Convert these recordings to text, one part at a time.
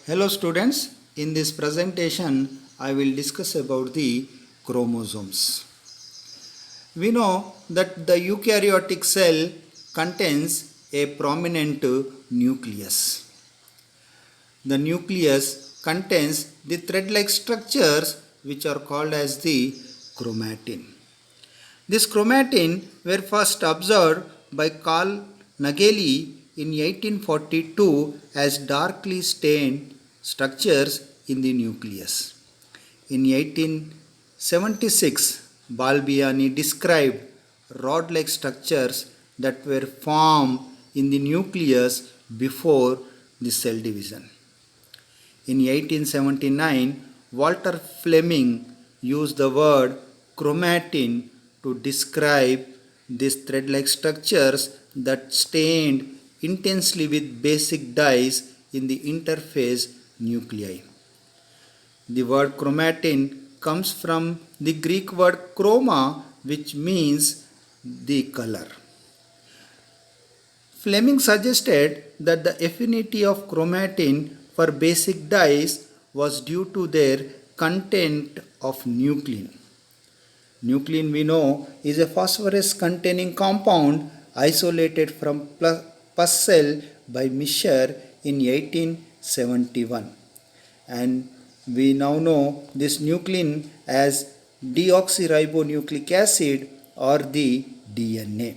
Hello students, in this presentation I will discuss about the chromosomes. We know that the eukaryotic cell contains a prominent nucleus. The nucleus contains the thread-like structures which are called as the chromatin. This chromatin were first observed by Carl Nageli in 1842 as darkly stained structures in the nucleus. In 1876, Balbiani described rod-like structures that were formed in the nucleus before the cell division. In 1879, Walter Fleming used the word chromatin to describe these thread-like structures that stained intensely with basic dyes in the interphase nuclei. The word chromatin comes from the Greek word chroma, which means the color. Fleming suggested that the affinity of chromatin for basic dyes was due to their content of nuclein. Nuclein, we know, is a phosphorus containing compound isolated from pus cell by Mischer in 1871, and we now know this nuclein as deoxyribonucleic acid or the DNA.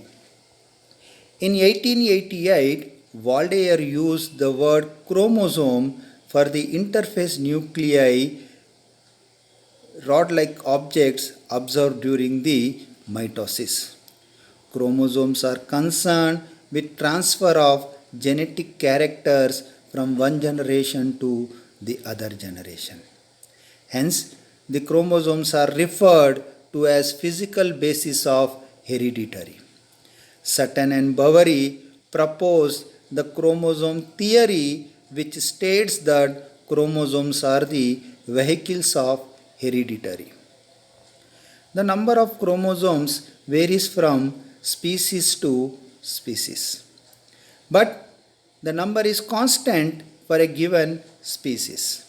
In 1888, Waldeyer used the word chromosome for the interphase nuclei rod-like objects observed during the mitosis. Chromosomes are concerned with transfer of genetic characters from one generation to the other generation. Hence, the chromosomes are referred to as physical basis of heredity. Sutton and Boveri proposed the chromosome theory, which states that chromosomes are the vehicles of heredity. The number of chromosomes varies from species to species, but the number is constant for a given species.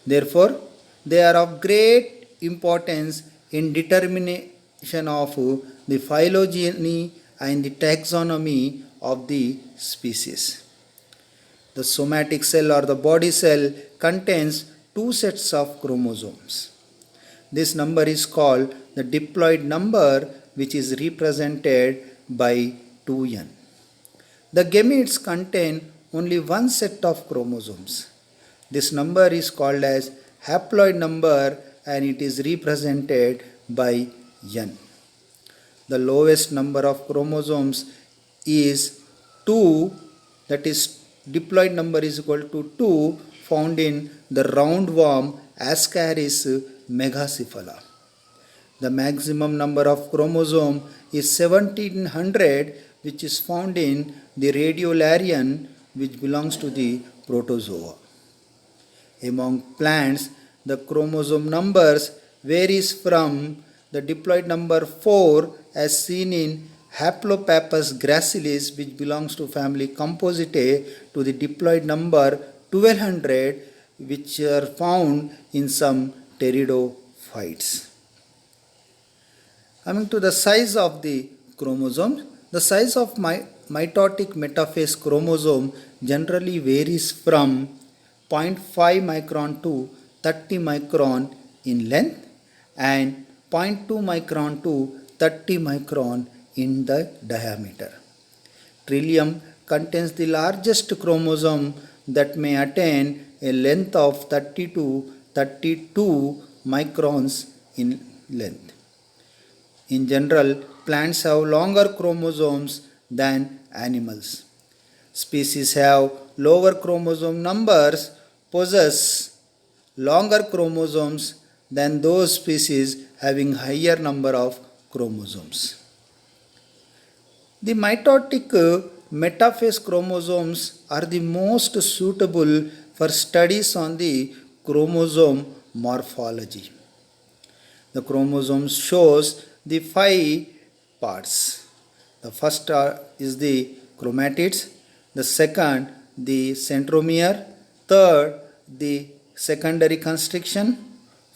Therefore, they are of great importance in determination of the phylogeny and the taxonomy of the species. The somatic cell or the body cell contains two sets of chromosomes. This number is called the diploid number, which is represented by 2n. The gametes contain only one set of chromosomes. This number is called as haploid number and it is represented by n. The lowest number of chromosomes is 2, that is diploid number is equal to 2, found in the roundworm Ascaris megacephala. The maximum number of chromosome is 1700, which is found in the radiolarian, which belongs to the protozoa. Among plants, the chromosome numbers varies from the diploid number 4 as seen in Haplopappus gracilis, which belongs to family Compositae, to the diploid number 1200, which are found in some pteridophytes. Coming to the size of the chromosome, the size of mitotic metaphase chromosome generally varies from 0.5 micron to 30 micron in length and 0.2 micron to 30 micron in the diameter. Trillium contains the largest chromosome that may attain a length of 30 to 32 microns in length. In general, plants have longer chromosomes than animals. Species have lower chromosome numbers possess longer chromosomes than those species having higher number of chromosomes. The mitotic metaphase chromosomes are the most suitable for studies on the chromosome morphology. The chromosome shows the 5 parts. The first is the chromatids, the second the centromere, third, the secondary constriction,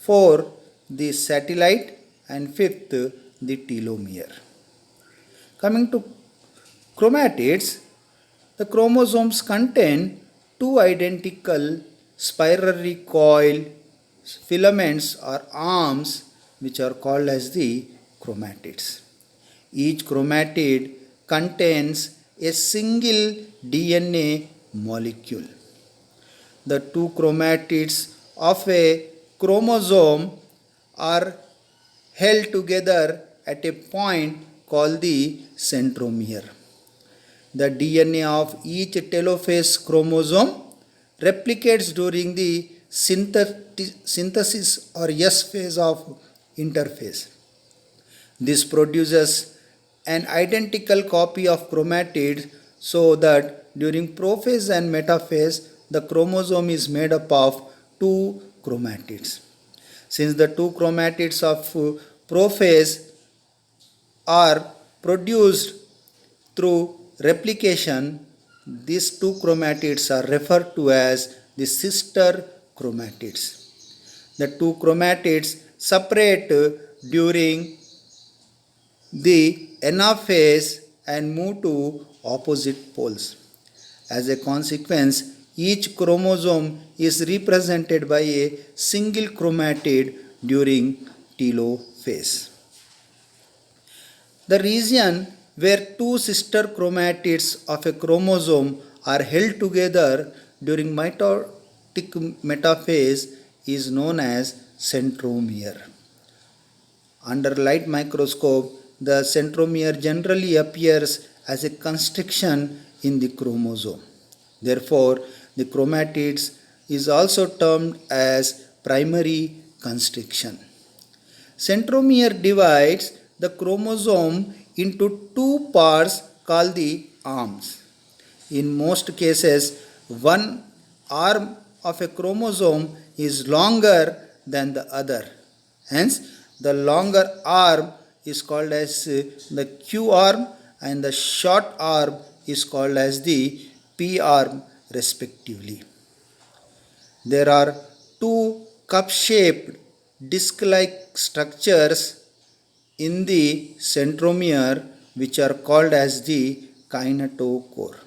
fourth, the satellite, and fifth, the telomere. Coming to chromatids, the chromosomes contain two identical spirally coiled filaments or arms which are called as the chromatids. Each chromatid contains a single DNA molecule. The two chromatids of a chromosome are held together at a point called the centromere. The DNA of each telophase chromosome replicates during the synthesis or S phase of interphase. This produces an identical copy of chromatids so that during prophase and metaphase the chromosome is made up of two chromatids. Since the two chromatids of prophase are produced through replication, these two chromatids are referred to as the sister chromatids. The two chromatids separate during the anaphase and move to opposite poles. As a consequence, each chromosome is represented by a single chromatid during telophase. The region where two sister chromatids of a chromosome are held together during mitotic metaphase is known as centromere. Under light microscope, the centromere generally appears as a constriction in the chromosome. Therefore, the chromatids is also termed as primary constriction. Centromere divides the chromosome into two parts called the arms. In most cases, one arm of a chromosome is longer than the other. Hence, the longer arm is called as the Q arm and the short arm is called as the P arm respectively. There are two cup-shaped disc-like structures in the centromere which are called as the kinetochore.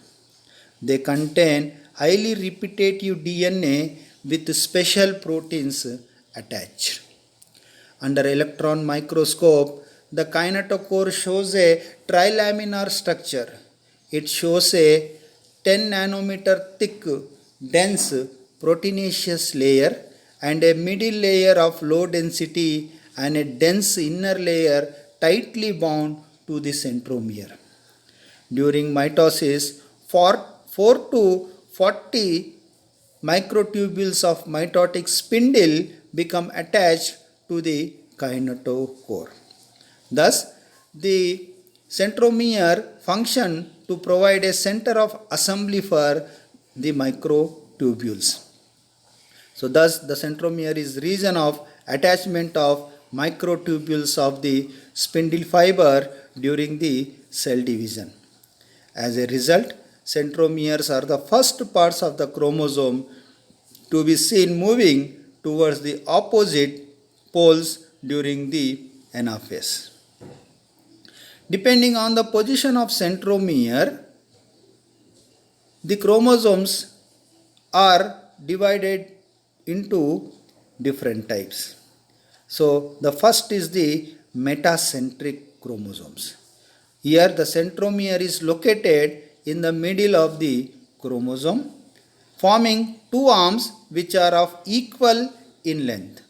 They contain highly repetitive DNA with special proteins attached. Under electron microscope, the kinetochore shows a trilaminar structure. It shows a 10 nanometer thick dense proteinaceous layer and a middle layer of low density and a dense inner layer tightly bound to the centromere. During mitosis, 4 to 40 microtubules of mitotic spindle become attached to the kinetochore. Thus, the centromere function to provide a center of assembly for the microtubules. So thus the centromere is region of attachment of microtubules of the spindle fiber during the cell division. As a result, centromeres are the first parts of the chromosome to be seen moving towards the opposite poles during the anaphase. Depending on the position of centromere, the chromosomes are divided into different types. So the first is the metacentric chromosomes. Here the centromere is located in the middle of the chromosome, forming two arms which are of equal in length.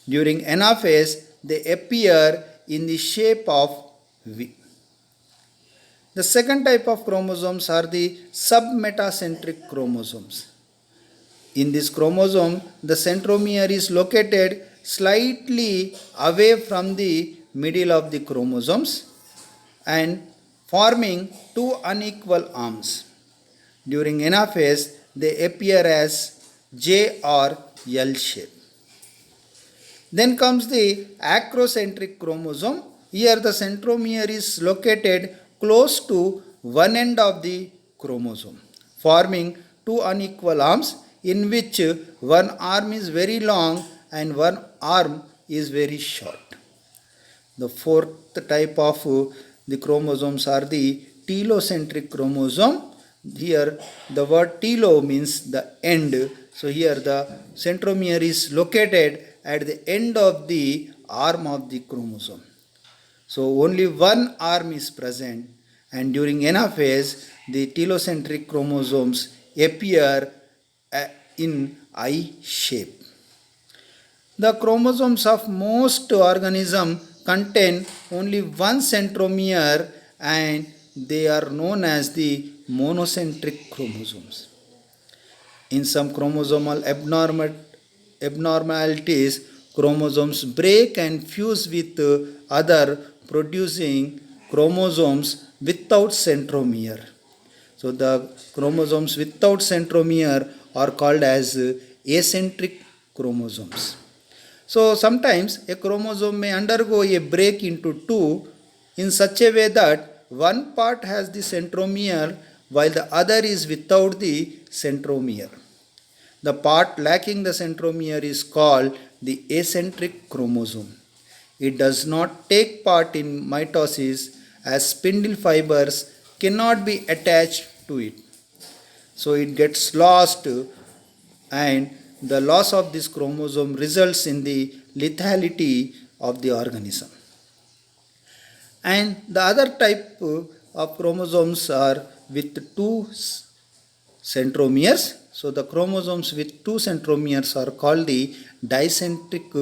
During anaphase, they appear in the shape of V. The second type of chromosomes are the submetacentric chromosomes. In this chromosome, the centromere is located slightly away from the middle of the chromosomes and forming two unequal arms. During anaphase, they appear as J or L shape. Then comes the acrocentric chromosome. Here the centromere is located close to one end of the chromosome, forming two unequal arms. in which one arm is very long and one arm is very short. The fourth type of the chromosomes are the telocentric chromosome. Here the word telo means the end. So here the centromere is located at the end of the arm of the chromosome. So only one arm is present, and during anaphase the telocentric chromosomes appear in I shape. The chromosomes of most organisms contain only one centromere and they are known as the monocentric chromosomes. In some chromosomal abnormalities, chromosomes break and fuse with other producing chromosomes without centromere. So the chromosomes without centromere are called as acentric chromosomes. So sometimes a chromosome may undergo a break into two in such a way that one part has the centromere while the other is without the centromere. The part lacking the centromere is called the acentric chromosome. It does not take part in mitosis as spindle fibers cannot be attached to it. So it gets lost, and the loss of this chromosome results in the lethality of the organism. And the other type of chromosomes are with two centromeres. So the chromosomes with two centromeres are called the dicentric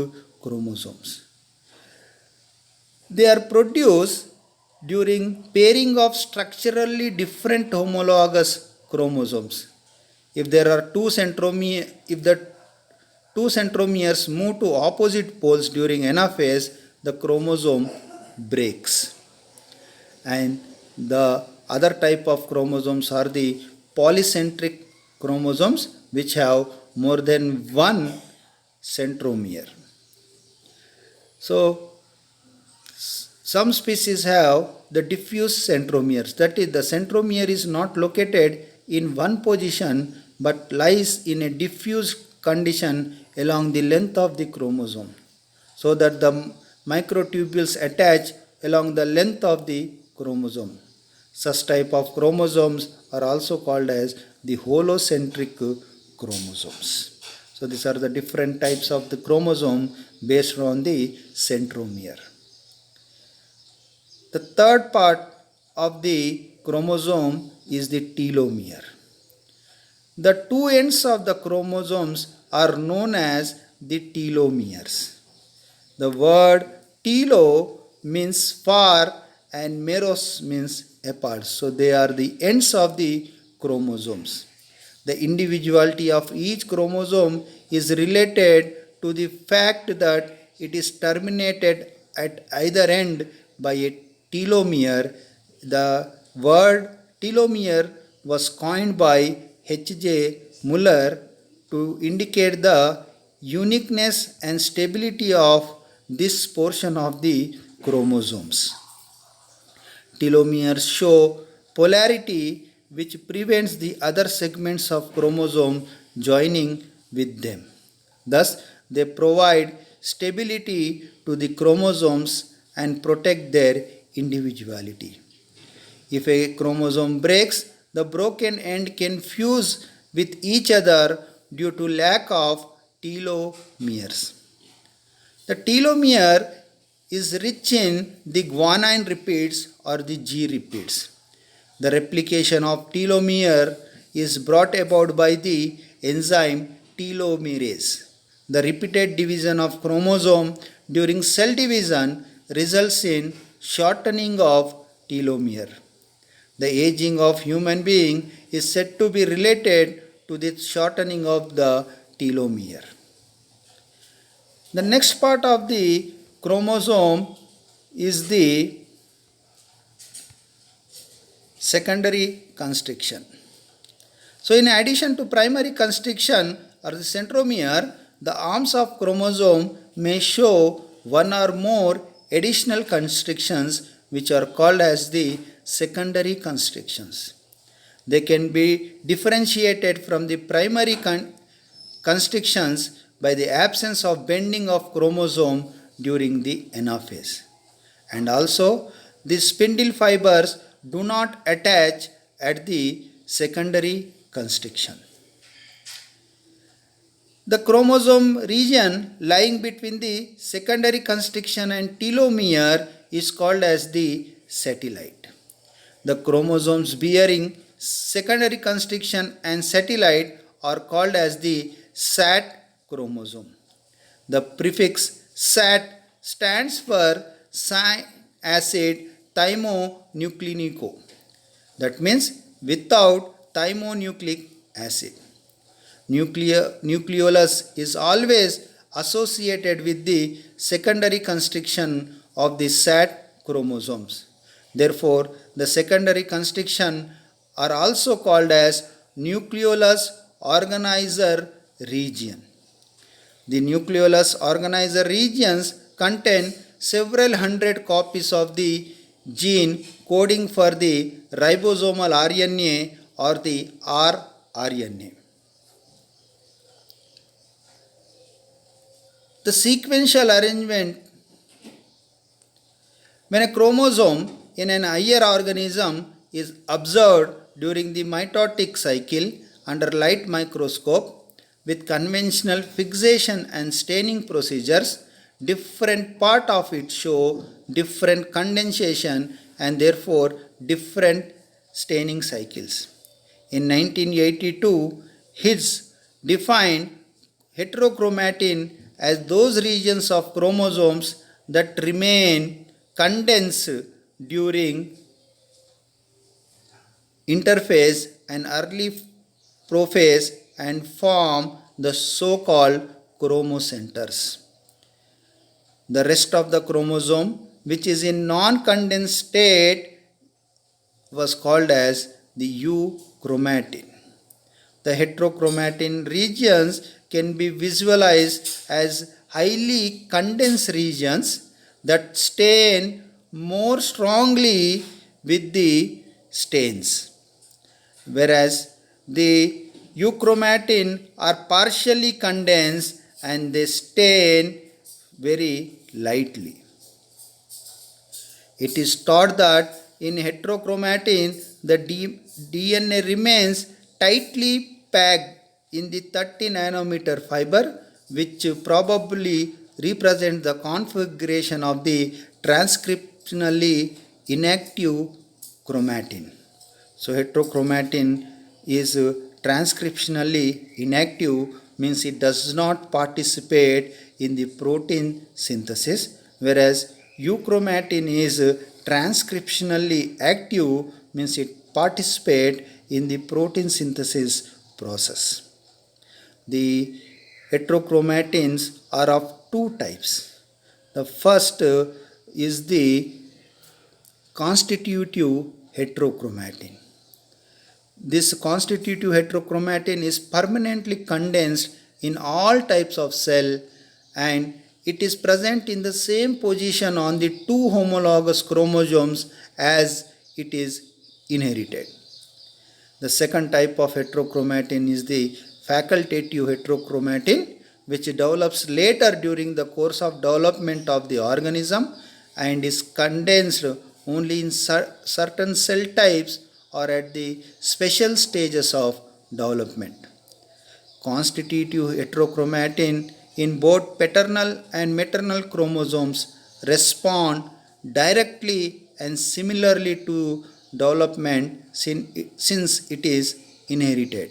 chromosomes. They are produced during pairing of structurally different homologous chromosomes. If there are if the two centromeres move to opposite poles during anaphase, the chromosome breaks. And the other type of chromosomes are the polycentric chromosomes, which have more than one centromere. So some species have the diffuse centromeres, that is, the centromere is not located in one position but lies in a diffuse condition along the length of the chromosome, so that the microtubules attach along the length of the chromosome. Such type of chromosomes are also called as the holocentric chromosomes. So these are the different types of the chromosome based on the centromere. The third part of the chromosome is the telomere. The two ends of the chromosomes are known as the telomeres. The word telo means far and meros means apart. So they are the ends of the chromosomes. The individuality of each chromosome is related to the fact that it is terminated at either end by a telomere. The word telomere was coined by H.J. Muller to indicate the uniqueness and stability of this portion of the chromosomes. Telomeres show polarity which prevents the other segments of chromosome joining with them. Thus, they provide stability to the chromosomes and protect their individuality. If a chromosome breaks, the broken end can fuse with each other due to lack of telomeres. The telomere is rich in the guanine repeats or the G repeats. The replication of telomere is brought about by the enzyme telomerase. The repeated division of chromosome during cell division results in shortening of telomere. The aging of human being is said to be related to the shortening of the telomere. The next part of the chromosome is the secondary constriction. So in addition to primary constriction or the centromere, the arms of chromosome may show one or more additional constrictions which are called as the secondary constrictions. They can be differentiated from the primary constrictions by the absence of bending of chromosome during the anaphase. And also, the spindle fibers do not attach at the secondary constriction. The chromosome region lying between the secondary constriction and telomere is called as the satellite. The chromosomes bearing secondary constriction and satellite are called as the SAT chromosome. The prefix SAT stands for sine acid thymonucleinico. That means without thymonucleic acid. Nucleolus is always associated with the secondary constriction of the SAT chromosomes. Therefore, the secondary constriction are also called as nucleolus organizer region. The nucleolus organizer regions contain several hundred copies of the gene coding for the ribosomal RNA or the rRNA. The sequential arrangement: when a chromosome in an higher organism is observed during the mitotic cycle under light microscope with conventional fixation and staining procedures, different part of it show different condensation and therefore different staining cycles. In 1982, Hitz defined heterochromatin as those regions of chromosomes that remain condensed during interphase and early prophase and form the so-called chromocenters. The rest of the chromosome, which is in non-condensed state, was called as the euchromatin. The heterochromatin regions can be visualized as highly condensed regions that stain more strongly with the stains, whereas the euchromatin are partially condensed and they stain very lightly. It is thought that in heterochromatin the DNA remains tightly packed in the 30 nanometer fiber, which probably represent the configuration of the transcriptionally inactive chromatin. So heterochromatin is transcriptionally inactive, means it does not participate in the protein synthesis, whereas euchromatin is transcriptionally active, means it participates in the protein synthesis process. The heterochromatins are of two types. The first is the constitutive heterochromatin. This constitutive heterochromatin is permanently condensed in all types of cell and it is present in the same position on the two homologous chromosomes as it is inherited. The second type of heterochromatin is the facultative heterochromatin, which develops later during the course of development of the organism and is condensed only in certain cell types or at the special stages of development. Constitutive heterochromatin in both paternal and maternal chromosomes respond directly and similarly to development since it is inherited.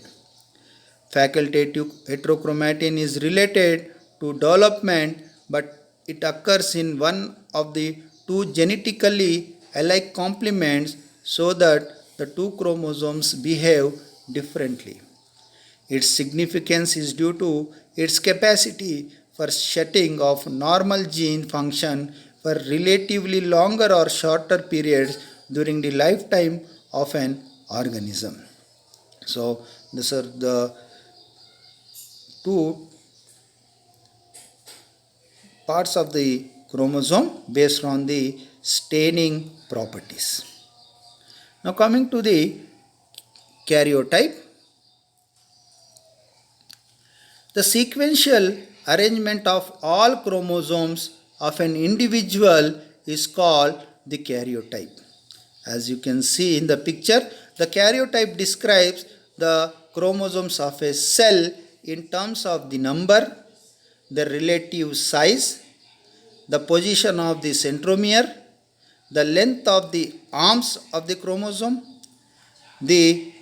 Facultative heterochromatin is related to development, but it occurs in one of the two genetically alike complements so that the two chromosomes behave differently. Its significance is due to its capacity for shutting off normal gene function for relatively longer or shorter periods during the lifetime of an organism. So, these are the two parts of the chromosome based on the staining properties. Now, coming to the karyotype. The sequential arrangement of all chromosomes of an individual is called the karyotype. As you can see in the picture, the karyotype describes the chromosomes of a cell in terms of the number, the relative size, the position of the centromere, the length of the arms of the chromosome, the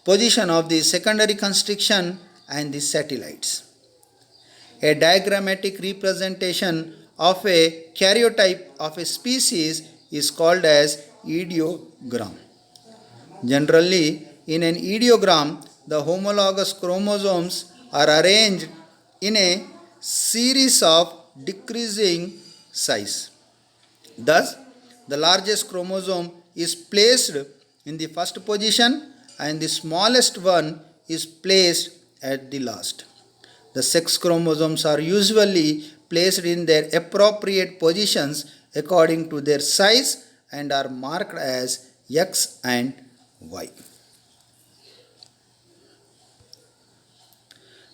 position of the secondary constriction and the satellites. A diagrammatic representation of a karyotype of a species is called as ideogram. Generally, in an ideogram, the homologous chromosomes are arranged in a series of decreasing size. Thus, the largest chromosome is placed in the first position and the smallest one is placed at the last. The sex chromosomes are usually placed in their appropriate positions according to their size and are marked as X and Y.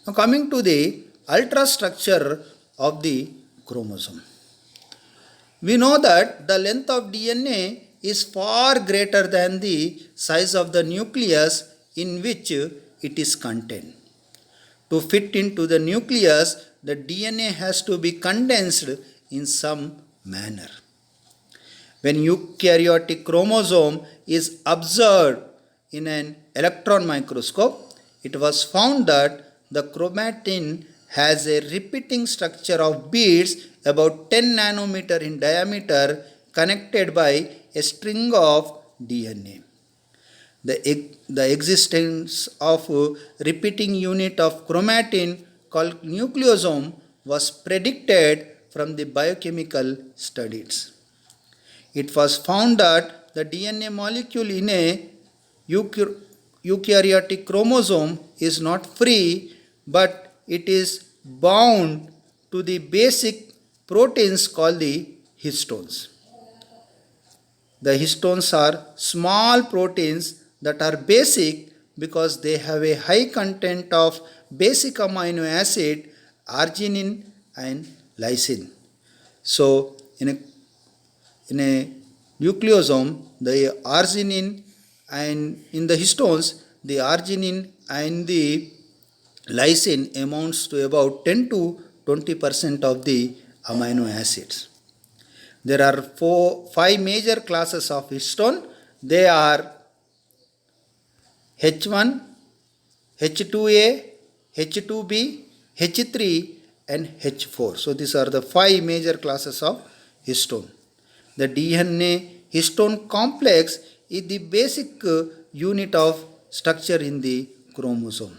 Now coming to the ultrastructure of the chromosome. We know that the length of DNA is far greater than the size of the nucleus in which it is contained. To fit into the nucleus, the DNA has to be condensed in some manner. When eukaryotic chromosome is observed in an electron microscope, it was found that the chromatin has a repeating structure of beads about 10 nanometer in diameter connected by a string of DNA. The existence of a repeating unit of chromatin called nucleosome was predicted from the biochemical studies. It was found that the DNA molecule in a eukaryotic chromosome is not free, but it is bound to the basic proteins called the histones. The histones are small proteins that are basic because they have a high content of basic amino acid, arginine and lysine. So, in a nucleosome, the arginine and in the histones, the arginine and the lysine amounts to about 10 to 20% of the amino acids. There are 5 major classes of histone. They are H1, H2A, H2B, H3 and H4. So these are the 5 major classes of histone. The DNA histone complex is the basic unit of structure in the chromosome.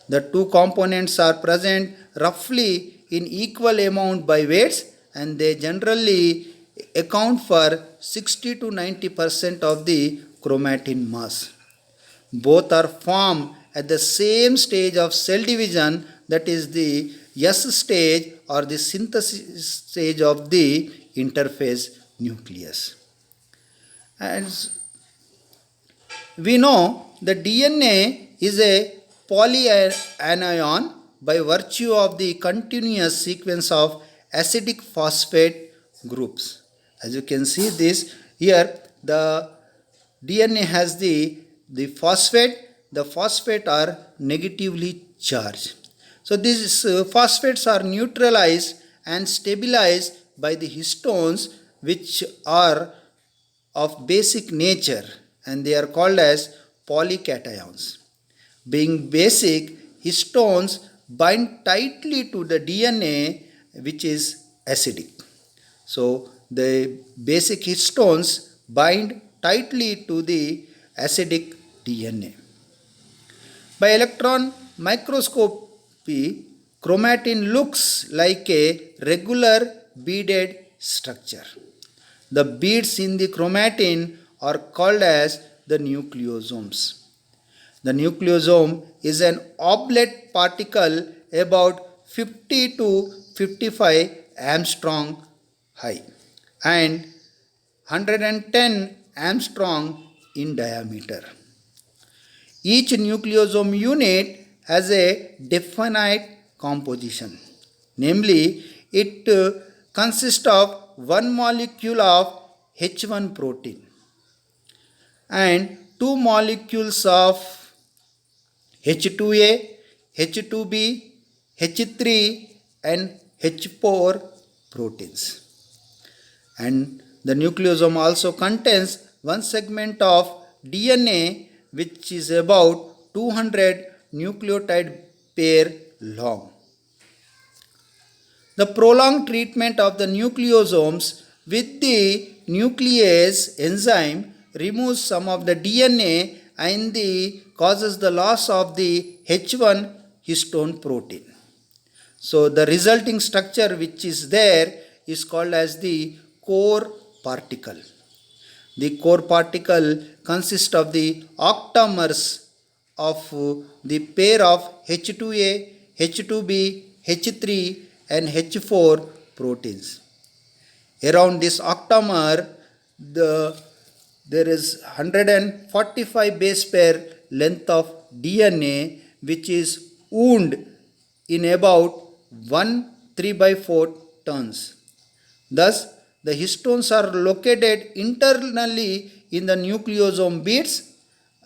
The two components are present roughly in equal amount by weights and they generally account for 60 to 90% of the chromatin mass. Both are formed at the same stage of cell division, that is the S stage or the synthesis stage of the interphase nucleus. As we know, the DNA is a polyanion by virtue of the continuous sequence of acidic phosphate groups. As you can see this here, the DNA has the phosphate. The phosphate are negatively charged. So these phosphates are neutralized and stabilized by the histones which are of basic nature and they are called as polycations. Being basic, histones bind tightly to the DNA which is acidic. So the basic histones bind tightly to the acidic DNA. By electron microscopy, chromatin looks like a regular beaded structure. The beads in the chromatin are called as the nucleosomes. The nucleosome is an oblate particle about 50 to 55 Armstrong high and 110 Armstrong in diameter. Each nucleosome unit has a definite composition. Namely, it consists of one molecule of H1 protein and two molecules of H2A, H2B, H3 and H4 proteins. And the nucleosome also contains one segment of DNA which is about 200 nucleotide pair long. The prolonged treatment of the nucleosomes with the nuclease enzyme removes some of the DNA and causes the loss of the H1 histone protein. So the resulting structure which is there is called as the core particle. The core particle consists of the octamers of the pair of H2A, H2B, H3 and H4 proteins. Around this octamer, there is 145 base pair length of DNA which is wound in about 1 3/4 turns. Thus, the histones are located internally in the nucleosome beads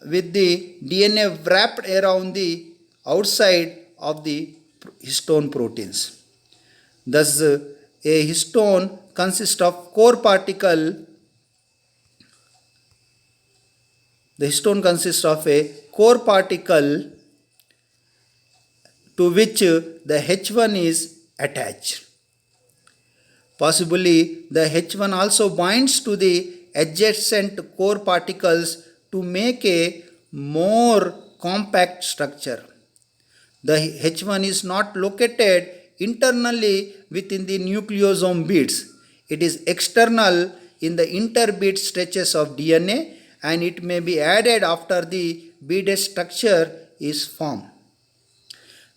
with the DNA wrapped around the outside of the histone proteins. Thus, a histone consists of core particle. The histone consists of a core particle to which the H1 is attached. Possibly, the H1 also binds to the adjacent core particles to make a more compact structure. The H1 is not located internally within the nucleosome beads. It is external in the interbead stretches of DNA and it may be added after the beaded structure is formed.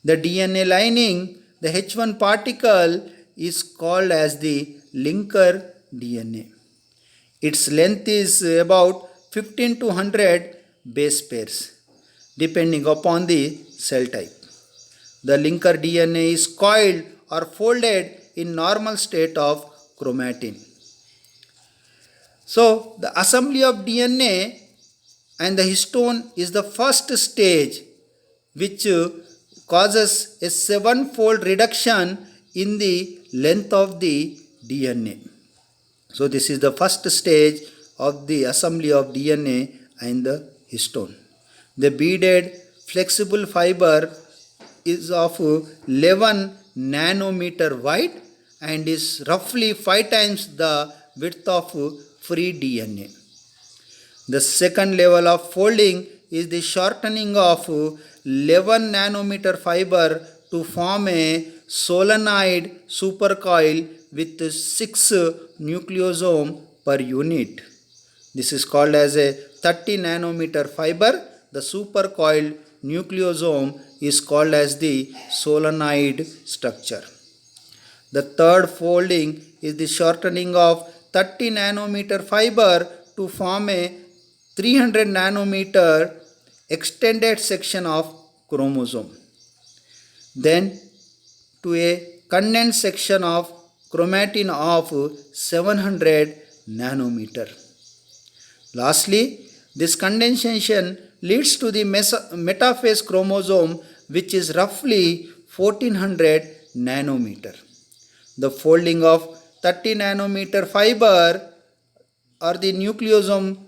The DNA lining the H1 particle is called as the linker DNA. Its length is about 15 to 100 base pairs depending upon the cell type. The linker DNA is coiled or folded in normal state of chromatin. So, the assembly of DNA and the histone is the first stage which causes a 7-fold reduction in the length of the DNA. So, this is the first stage of the assembly of DNA and the histone. The beaded flexible fiber is of 11 nanometer wide and is roughly 5 times the width of free DNA. The second level of folding is the shortening of 11 nanometer fiber to form a solenoid supercoil with 6 nucleosome per unit. This is called as a 30 nanometer fiber. The supercoiled nucleosome is called as the solenoid structure. The third folding is the shortening of 30 nanometer fiber to form a 300 nanometer extended section of chromosome. Then to a condensed section of chromatin of 700 nanometer. Lastly, this condensation leads to the metaphase chromosome which is roughly 1400 nanometer. The folding of 30 nanometer fiber or the nucleosome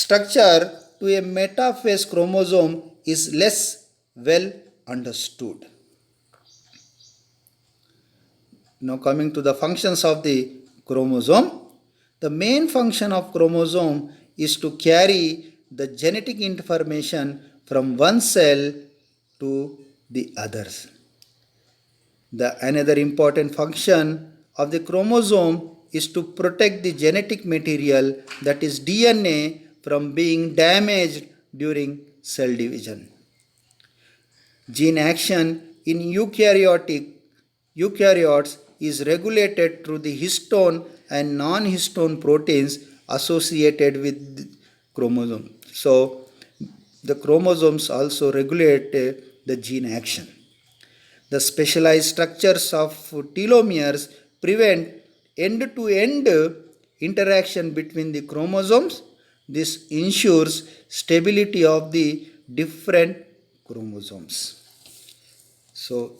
structure to a metaphase chromosome is less well understood. Now coming to the functions of the chromosome. The main function of chromosome is to carry the genetic information from one cell to the others. Another important function of the chromosome is to protect the genetic material, that is DNA, from being damaged during cell division. Gene action in eukaryotes is regulated through the histone and non-histone proteins associated with chromosome. So, the chromosomes also regulate the gene action. The specialized structures of telomeres prevent end-to-end interaction between the chromosomes. This ensures stability of the different chromosomes. So